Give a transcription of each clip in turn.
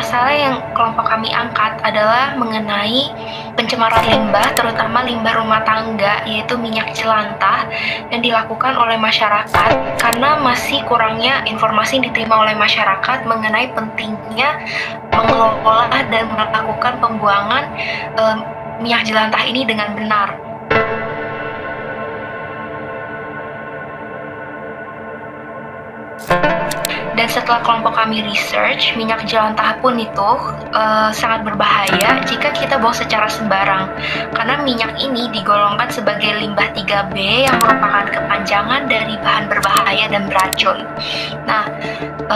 masalah yang kelompok kami angkat adalah mengenai pencemaran limbah, terutama limbah rumah tangga, yaitu minyak jelantah yang dilakukan oleh masyarakat karena masih kurangnya informasi yang diterima oleh masyarakat mengenai pentingnya mengelola dan melakukan pembuangan minyak jelantah ini dengan benar. Dan setelah kelompok kami research, minyak jelantah pun itu sangat berbahaya jika kita buang secara sembarang. Karena minyak ini digolongkan sebagai limbah 3B yang merupakan kepanjangan dari bahan berbahaya dan beracun. Nah,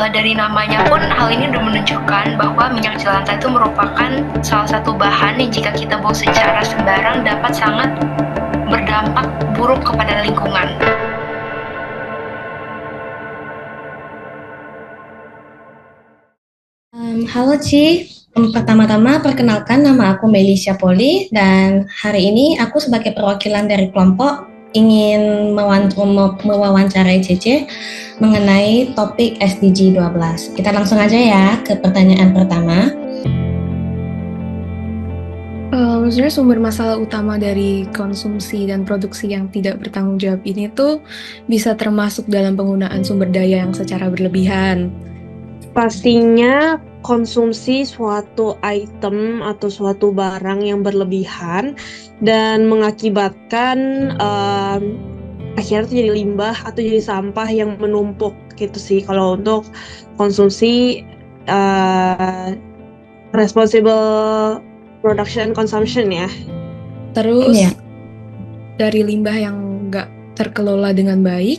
dari namanya pun hal ini sudah menunjukkan bahwa minyak jelantah itu merupakan salah satu bahan yang jika kita buang secara sembarang dapat sangat berdampak buruk kepada lingkungan. Halo Ci, pertama-tama perkenalkan nama aku Melisha Poli dan hari ini aku sebagai perwakilan dari kelompok ingin mewawancarai Cece mengenai topik SDG 12. Kita langsung aja ya ke pertanyaan pertama. Sebenarnya sumber masalah utama dari konsumsi dan produksi yang tidak bertanggung jawab ini tuh bisa termasuk dalam penggunaan sumber daya yang secara berlebihan. Pastinya konsumsi suatu item atau suatu barang yang berlebihan dan mengakibatkan akhirnya itu jadi limbah atau jadi sampah yang menumpuk gitu sih kalau untuk konsumsi responsible production consumption ya. Terus Iya. dari limbah yang nggak terkelola dengan baik,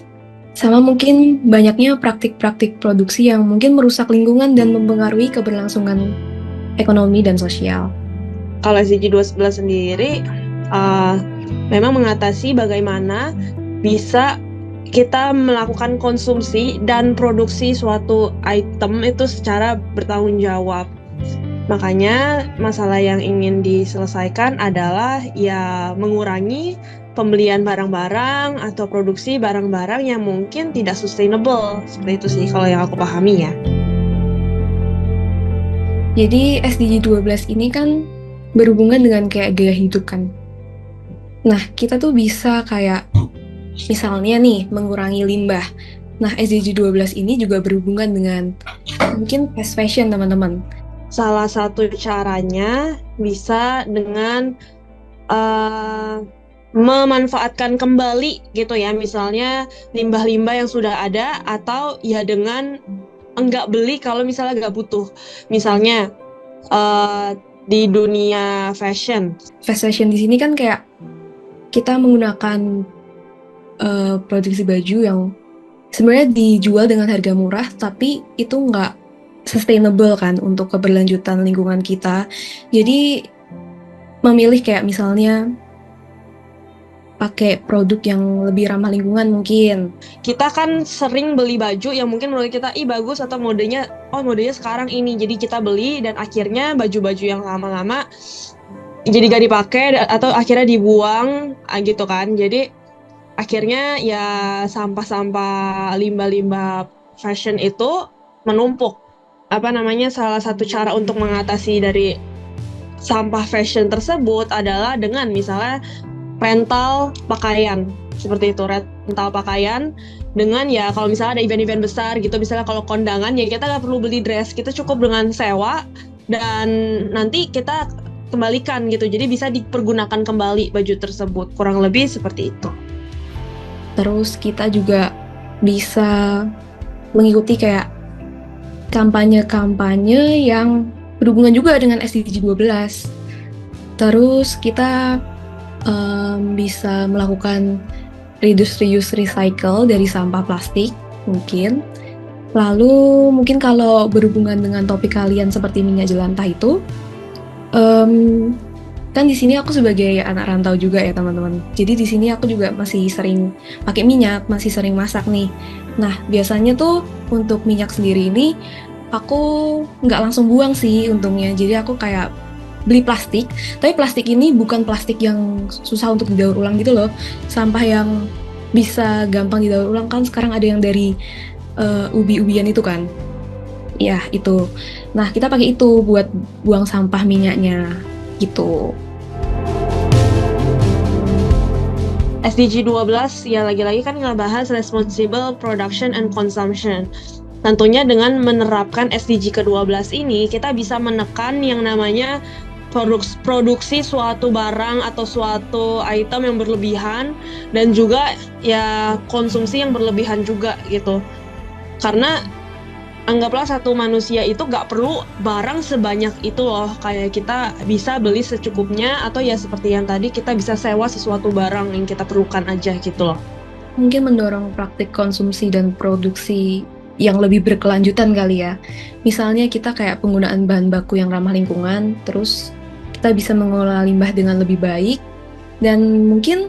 sama mungkin banyaknya praktik-praktik produksi yang mungkin merusak lingkungan dan mempengaruhi keberlangsungan ekonomi dan sosial. Kalau SDG 211 sendiri memang mengatasi bagaimana bisa kita melakukan konsumsi dan produksi suatu item itu secara bertanggung jawab. Makanya masalah yang ingin diselesaikan adalah ya mengurangi pembelian barang-barang atau produksi barang-barang yang mungkin tidak sustainable. Seperti itu sih kalau yang aku pahami ya. Jadi SDG 12 ini kan berhubungan dengan kayak gaya hidup kan. Nah, kita tuh bisa kayak misalnya nih mengurangi limbah. Nah, SDG 12 ini juga berhubungan dengan mungkin fast fashion teman-teman. Salah satu caranya bisa dengan memanfaatkan kembali gitu ya, misalnya limbah-limbah yang sudah ada atau ya dengan enggak beli kalau misalnya enggak butuh. Misalnya di dunia fashion. Fast fashion di sini kan kayak kita menggunakan produksi baju yang sebenarnya dijual dengan harga murah tapi itu nggak sustainable kan untuk keberlanjutan lingkungan kita. Jadi memilih kayak misalnya pakai produk yang lebih ramah lingkungan mungkin. Kita kan sering beli baju yang mungkin menurut kita bagus atau modenya sekarang ini. Jadi kita beli dan akhirnya baju-baju yang lama-lama jadi gak dipakai atau akhirnya dibuang gitu kan. Jadi akhirnya ya sampah-sampah limbah-limbah fashion itu menumpuk. Salah satu cara untuk mengatasi dari sampah fashion tersebut adalah dengan misalnya rental pakaian, seperti itu, rental pakaian dengan ya kalau misalnya ada event-event besar gitu, misalnya kalau kondangan ya kita nggak perlu beli dress, kita cukup dengan sewa dan nanti kita kembalikan gitu, jadi bisa dipergunakan kembali baju tersebut, kurang lebih seperti itu. Terus kita juga bisa mengikuti kayak kampanye-kampanye yang berhubungan juga dengan SDG 12. Terus kita bisa melakukan reduce, reuse, recycle dari sampah plastik mungkin. Lalu mungkin kalau berhubungan dengan topik kalian seperti minyak jelantah itu, kan di sini aku sebagai anak rantau juga ya teman-teman. Jadi di sini aku juga masih sering pakai minyak, masih sering masak nih. Nah biasanya tuh untuk minyak sendiri ini aku nggak langsung buang sih untungnya. Jadi aku kayak beli plastik, tapi plastik ini bukan plastik yang susah untuk didaur ulang gitu loh. Sampah yang bisa gampang didaur ulang kan sekarang ada yang dari ubi-ubian itu kan. Ya, itu. Nah, kita pakai itu buat buang sampah minyaknya. Gitu. SDG 12 ya lagi-lagi kan ngebahas responsible production and consumption. Tentunya dengan menerapkan SDG ke-12 ini, kita bisa menekan yang namanya produksi suatu barang atau suatu item yang berlebihan, dan juga ya konsumsi yang berlebihan juga gitu. Karena anggaplah satu manusia itu gak perlu barang sebanyak itu loh, kayak kita bisa beli secukupnya, atau ya seperti yang tadi kita bisa sewa sesuatu barang yang kita perlukan aja gitu loh. Mungkin mendorong praktik konsumsi dan produksi yang lebih berkelanjutan kali ya. Misalnya kita kayak penggunaan bahan baku yang ramah lingkungan, terus kita bisa mengelola limbah dengan lebih baik, dan mungkin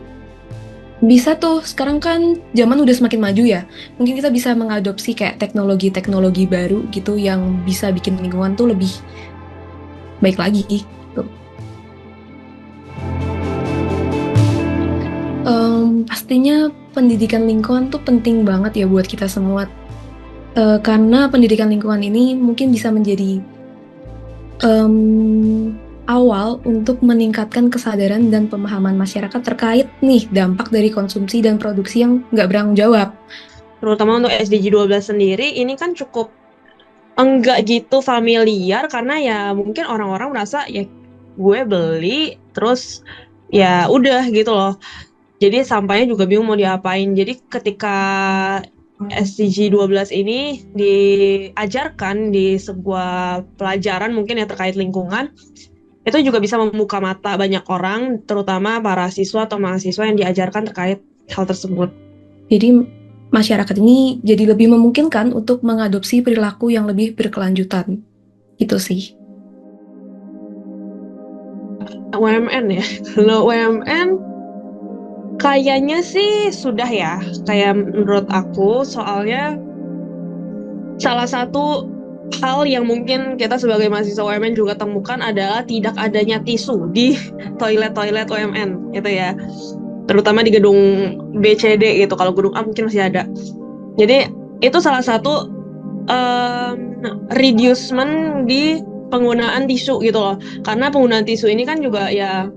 bisa tuh, sekarang kan zaman udah semakin maju ya, mungkin kita bisa mengadopsi kayak teknologi-teknologi baru gitu yang bisa bikin lingkungan tuh lebih baik lagi gitu. Pastinya pendidikan lingkungan tuh penting banget ya buat kita semua. Karena pendidikan lingkungan ini mungkin bisa menjadi awal untuk meningkatkan kesadaran dan pemahaman masyarakat terkait nih dampak dari konsumsi dan produksi yang nggak bertanggung jawab. Terutama untuk SDG 12 sendiri, ini kan cukup enggak gitu familiar, karena ya mungkin orang-orang merasa ya gue beli terus ya udah gitu loh. Jadi sampahnya juga bingung mau diapain. Jadi ketika SDG 12 ini diajarkan di sebuah pelajaran mungkin yang terkait lingkungan, itu juga bisa membuka mata banyak orang, terutama para siswa atau mahasiswa yang diajarkan terkait hal tersebut. Jadi masyarakat ini jadi lebih memungkinkan untuk mengadopsi perilaku yang lebih berkelanjutan. Itu sih. UMN ya, kalau UMN kayaknya sih sudah ya, kayak menurut aku, soalnya salah satu hal yang mungkin kita sebagai mahasiswa UMN juga temukan adalah tidak adanya tisu di toilet-toilet UMN gitu ya, terutama di gedung B, C, D gitu. Kalau gedung A mungkin masih ada. Jadi itu salah satu reducement di penggunaan tisu gitu loh, karena penggunaan tisu ini kan juga ya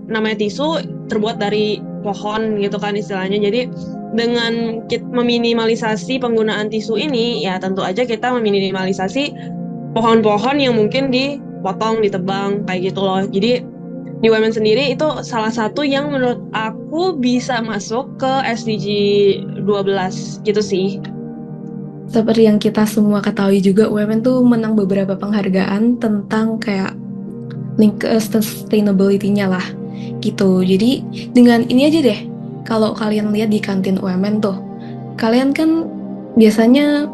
namanya tisu terbuat dari pohon gitu kan istilahnya. Jadi dengan meminimalisasi penggunaan tisu ini, ya tentu aja kita meminimalisasi pohon-pohon yang mungkin dipotong, ditebang kayak gitu loh. Jadi di UMN sendiri itu salah satu yang menurut aku bisa masuk ke SDG 12 gitu sih. Seperti yang kita semua ketahui juga, UMN tuh menang beberapa penghargaan tentang kayak sustainability-nya lah gitu. Jadi dengan ini aja deh, kalau kalian lihat di kantin UMN tuh, kalian kan biasanya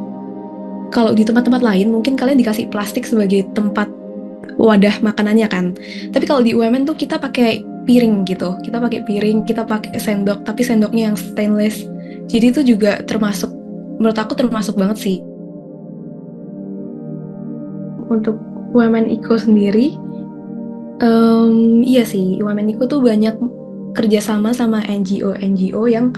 kalau di tempat-tempat lain mungkin kalian dikasih plastik sebagai tempat wadah makanannya kan. Tapi kalau di UMN tuh kita pakai piring gitu. Kita pakai piring, kita pakai sendok, tapi sendoknya yang stainless. Jadi itu juga termasuk, menurut aku termasuk banget sih. Untuk UMN Eco sendiri, iya sih, UMN Eco tuh banyak kerjasama sama NGO yang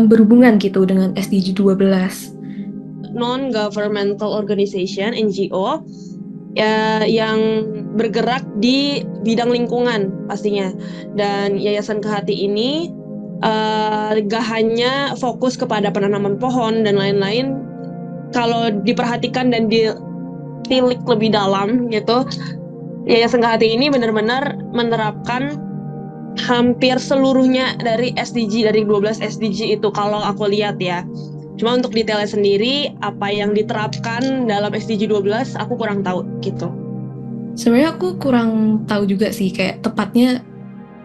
berhubungan gitu dengan SDG 12. Non-governmental organization, NGO, ya, yang bergerak di bidang lingkungan pastinya. Dan Yayasan Kehati ini gak hanya fokus kepada penanaman pohon dan lain-lain. Kalau diperhatikan dan ditilik lebih dalam gitu, Yayasan Kehati ini benar-benar menerapkan hampir seluruhnya dari SDG, dari 12 SDG itu kalau aku lihat ya. Cuma untuk detailnya sendiri, apa yang diterapkan dalam SDG 12 aku kurang tahu gitu. Sebenarnya aku kurang tahu juga sih kayak tepatnya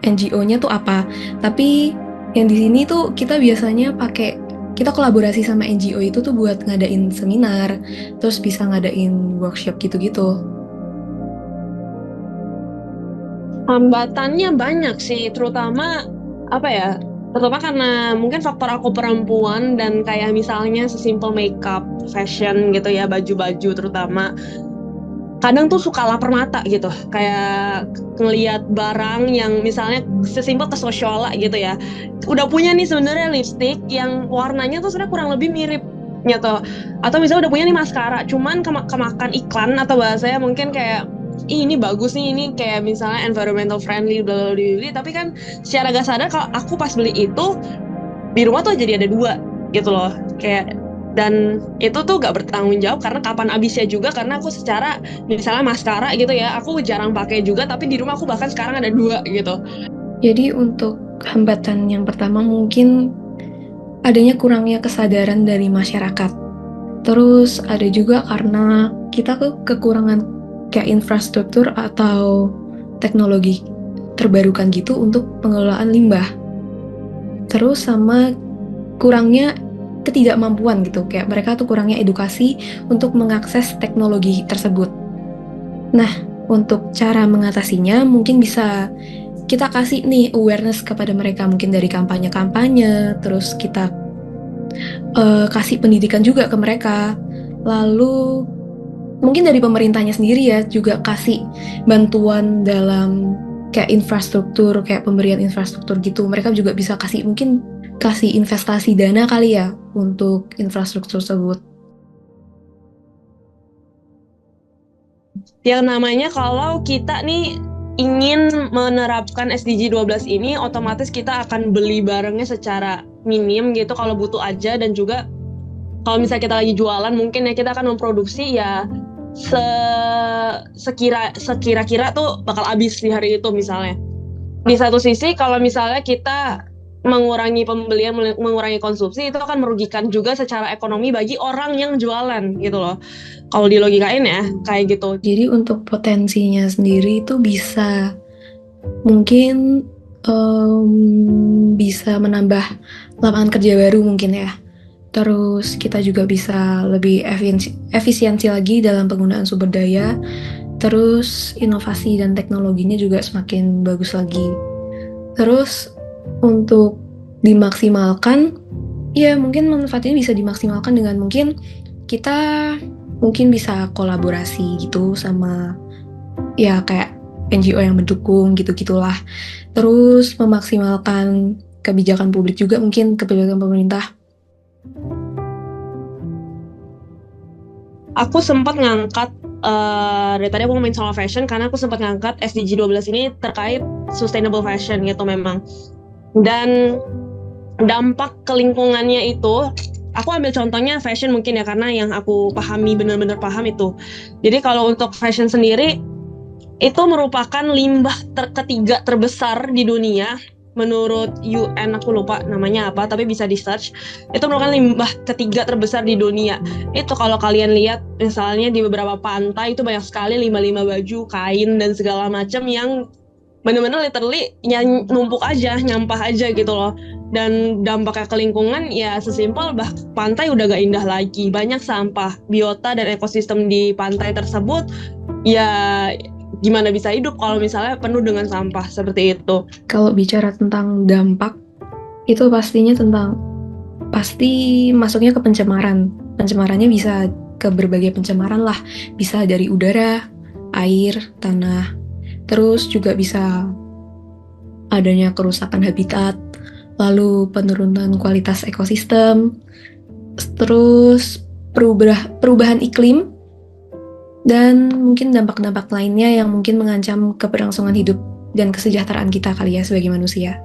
NGO-nya tuh apa. Tapi yang di sini tuh kita biasanya kita kolaborasi sama NGO itu tuh buat ngadain seminar, terus bisa ngadain workshop gitu-gitu. Hambatannya banyak sih, terutama karena mungkin faktor aku perempuan, dan kayak misalnya sesimpel makeup, fashion gitu ya, baju-baju terutama, kadang tuh suka lapar mata gitu, kayak ngelihat barang yang misalnya sesimpel ke Sociala gitu ya, udah punya nih sebenarnya lipstick yang warnanya tuh sebenarnya kurang lebih mirip gitu, Atau misalnya udah punya nih maskara, cuman kemakan iklan atau bahasanya mungkin kayak ini bagus nih, ini kayak misalnya environmental friendly, bla bla bla, tapi kan secara gak sadar kalau aku pas beli itu di rumah tuh jadi ada 2 gitu loh, kayak, dan itu tuh gak bertanggung jawab karena kapan habisnya juga, karena aku secara misalnya maskara gitu ya, aku jarang pakai juga, tapi di rumah aku bahkan sekarang ada 2 gitu. Jadi untuk hambatan yang pertama mungkin adanya kurangnya kesadaran dari masyarakat. Terus ada juga karena kita kekurangan kayak infrastruktur atau teknologi terbarukan gitu untuk pengelolaan limbah. Terus sama kurangnya ketidakmampuan gitu, kayak mereka tuh kurangnya edukasi untuk mengakses teknologi tersebut. Nah, untuk cara mengatasinya mungkin bisa kita kasih nih awareness kepada mereka, mungkin dari kampanye-kampanye, terus kita kasih pendidikan juga ke mereka. Lalu mungkin dari pemerintahnya sendiri ya juga kasih bantuan dalam kayak infrastruktur, kayak pemberian infrastruktur gitu. Mereka juga bisa mungkin kasih investasi dana kali ya untuk infrastruktur tersebut. Yang namanya kalau kita nih ingin menerapkan SDG 12 ini, otomatis kita akan beli barangnya secara minim gitu kalau butuh aja, dan juga kalau misalnya kita lagi jualan mungkin ya kita akan memproduksi ya sekira-kira tuh bakal habis di hari itu misalnya. Di satu sisi kalau misalnya kita mengurangi pembelian, mengurangi konsumsi, itu akan merugikan juga secara ekonomi bagi orang yang jualan gitu loh. Kalau di logikain ya kayak gitu. Jadi untuk potensinya sendiri itu bisa mungkin bisa menambah lapangan kerja baru mungkin ya. Terus kita juga bisa lebih efisiensi lagi dalam penggunaan sumber daya. Terus inovasi dan teknologinya juga semakin bagus lagi. Terus untuk dimaksimalkan, ya mungkin manfaatnya bisa dimaksimalkan dengan mungkin kita bisa kolaborasi gitu sama ya kayak NGO yang mendukung gitu-gitulah. Terus memaksimalkan kebijakan publik juga, mungkin kebijakan pemerintah. Aku sempat ngangkat dari tadi aku ngomongin soal fashion karena aku sempat ngangkat SDG 12 ini terkait sustainable fashion gitu memang. Dan dampak ke lingkungannya itu, aku ambil contohnya fashion mungkin ya, karena yang aku pahami, benar-benar paham itu. Jadi kalau untuk fashion sendiri, itu merupakan limbah ketiga terbesar di dunia. Menurut UN, aku lupa namanya apa, tapi bisa di search. Itu merupakan limbah ketiga terbesar di dunia. Itu kalau kalian lihat misalnya di beberapa pantai itu banyak sekali limbah-limbah baju, kain, dan segala macam yang bener-bener literally numpuk aja, nyampah aja gitu loh. Dan dampaknya ke lingkungan ya sesimpel pantai udah gak indah lagi, banyak sampah, biota dan ekosistem di pantai tersebut ya gimana bisa hidup kalau misalnya penuh dengan sampah seperti itu. Kalau bicara tentang dampak, itu pastinya pasti masuknya ke pencemaran. Pencemarannya bisa ke berbagai pencemaran lah, bisa dari udara, air, tanah. Terus juga bisa adanya kerusakan habitat, lalu penurunan kualitas ekosistem, terus perubahan iklim, dan mungkin dampak-dampak lainnya yang mungkin mengancam keberlangsungan hidup dan kesejahteraan kita kali ya sebagai manusia.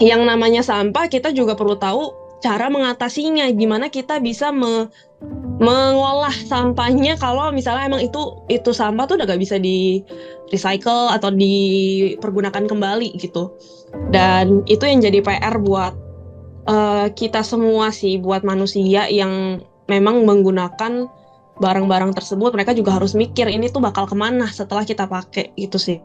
Yang namanya sampah kita juga perlu tahu cara mengatasinya, gimana kita bisa mengolah sampahnya kalau misalnya emang itu sampah tuh udah gak bisa di recycle atau dipergunakan kembali gitu. Dan itu yang jadi PR buat kita semua sih, buat manusia yang memang menggunakan barang-barang tersebut. Mereka juga harus mikir ini tuh bakal kemana setelah kita pakai gitu sih.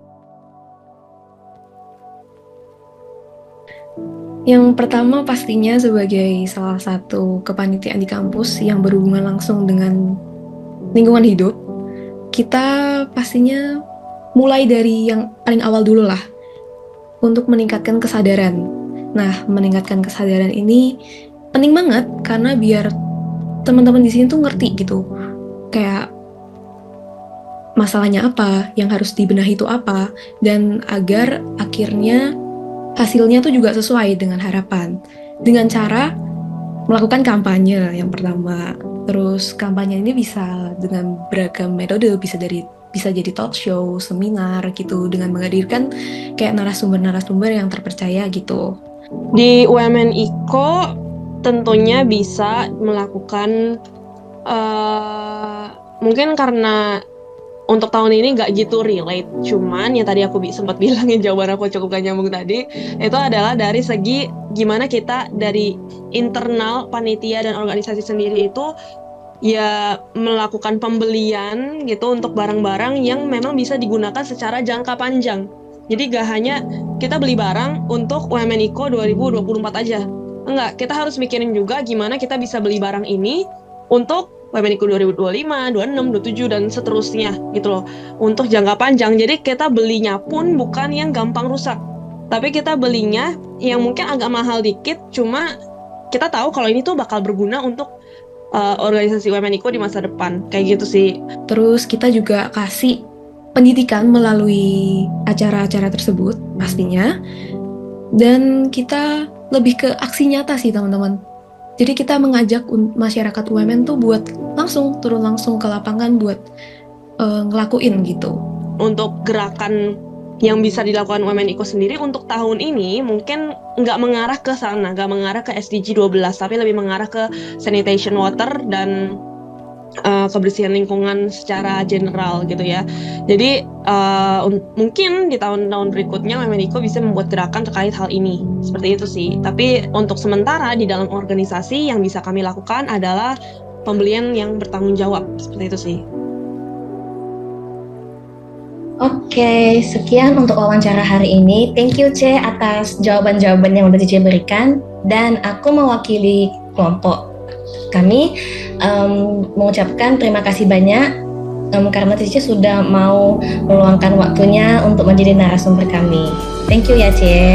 Yang pertama pastinya sebagai salah satu kepanitiaan di kampus yang berhubungan langsung dengan lingkungan hidup, kita pastinya mulai dari yang paling awal dulu lah, untuk meningkatkan kesadaran. Nah, meningkatkan kesadaran ini penting banget karena biar teman-teman di sini tuh ngerti gitu, kayak masalahnya apa, yang harus dibenahi itu apa, dan agar akhirnya hasilnya tuh juga sesuai dengan harapan. Dengan cara melakukan kampanye yang pertama. Terus kampanye ini bisa dengan beragam metode, bisa jadi talk show, seminar gitu, dengan menghadirkan kayak narasumber-narasumber yang terpercaya gitu. Di UMN Iko tentunya bisa melakukan mungkin karena untuk tahun ini nggak gitu relate, cuman yang tadi aku sempat bilangin jawaban aku cukup gak nyambung tadi, itu adalah dari segi gimana kita dari internal panitia dan organisasi sendiri itu ya melakukan pembelian gitu untuk barang-barang yang memang bisa digunakan secara jangka panjang. Jadi gak hanya kita beli barang untuk UMN Iko 2024 aja. Enggak, kita harus mikirin juga gimana kita bisa beli barang ini untuk UMN Iko 2025, 26, 27, dan seterusnya gitu loh. Untuk jangka panjang, jadi kita belinya pun bukan yang gampang rusak. Tapi kita belinya yang mungkin agak mahal dikit, cuma kita tahu kalau ini tuh bakal berguna untuk organisasi UMN Iko di masa depan. Kayak gitu sih. Terus kita juga kasih pendidikan melalui acara-acara tersebut pastinya. Dan kita lebih ke aksi nyata sih teman-teman. Jadi kita mengajak masyarakat UMN tuh buat turun langsung ke lapangan buat ngelakuin gitu. Untuk gerakan yang bisa dilakukan UMN Iko sendiri untuk tahun ini mungkin nggak mengarah ke sana, nggak mengarah ke SDG 12, tapi lebih mengarah ke sanitation water dan kebersihan lingkungan secara general gitu ya. Jadi mungkin di tahun-tahun berikutnya UMN Iko bisa membuat gerakan terkait hal ini. Seperti itu sih. Tapi untuk sementara di dalam organisasi yang bisa kami lakukan adalah pembelian yang bertanggung jawab. Seperti itu sih. Oke, sekian untuk wawancara hari ini. Thank you C atas jawaban-jawaban yang udah Cici berikan. Dan aku mewakili kelompok kami mengucapkan terima kasih banyak karena Cici sudah mau meluangkan waktunya untuk menjadi narasumber kami. Thank you ya C.